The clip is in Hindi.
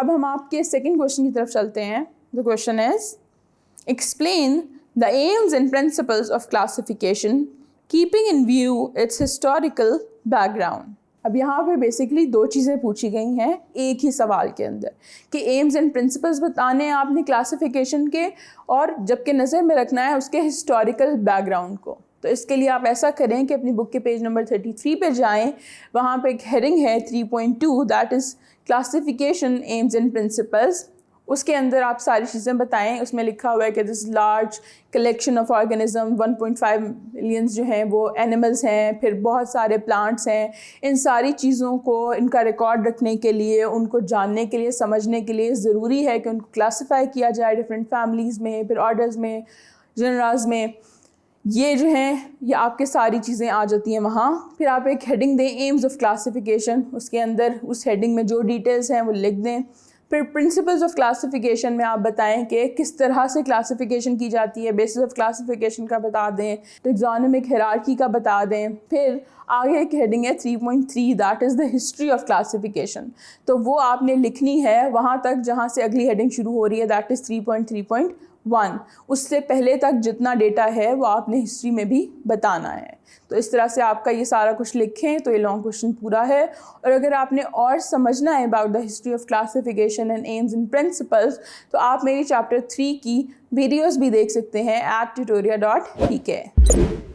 अब हम आपके सेकंड क्वेश्चन की तरफ चलते हैं। The question is explain the AIIMS and principles of classification keeping in view it's historical background. अब यहाँ पे बेसिकली दो चीज़ें पूछी गई हैं एक ही सवाल के अंदर कि एम्स एंड प्रिंसिपल्स बताने हैं आपने क्लासिफिकेशन के, और जबकि नज़र में रखना है उसके हिस्टोरिकल बैकग्राउंड को। तो इसके लिए आप ऐसा करें कि अपनी बुक के पेज नंबर 33 पे जाएं, वहाँ पे एक हेडिंग है 3.2 that is classification AIIMS and principles. उसके अंदर आप सारी चीज़ें बताएं। उसमें लिखा हुआ है कि this large collection of organism 1.5 millions जो हैं वो एनिमल्स हैं, फिर बहुत सारे प्लांट्स हैं। इन सारी चीज़ों को इनका रिकॉर्ड रखने के लिए, उनको जानने के लिए, समझने के लिए ज़रूरी है कि उनको क्लासीफाई किया जाए डिफरेंट फैमिलीज़ में, फिर ऑर्डर्स में, जनरास में। ये जो हैं ये आपके सारी चीज़ें आ जाती हैं वहाँ। फिर आप एक हेडिंग दें एम्स ऑफ क्लासिफिकेशन, उसके अंदर उस हेडिंग में जो डिटेल्स हैं वो लिख दें। फिर प्रिंसिपल्स ऑफ क्लासिफिकेशन में आप बताएं कि किस तरह से क्लासिफिकेशन की जाती है, बेसिस ऑफ क्लासिफिकेशन का बता दें, टैक्सोनॉमिक हायरार्की का बता दें। फिर आगे एक हेडिंग है 3.3 that is the history of classification. तो वो आपने लिखनी है वहाँ तक जहाँ से अगली हेडिंग शुरू हो रही है, दैट इज़ 3.3.1। उससे पहले तक जितना डेटा है वो आपने हिस्ट्री में भी बताना है। तो इस तरह से आपका ये सारा कुछ लिखें तो ये लॉन्ग क्वेश्चन पूरा है। और अगर आपने और समझना है about the history of classification and AIIMS and principles तो आप मेरी चैप्टर 3 की वीडियोस भी देख सकते हैं @tutoria.pk।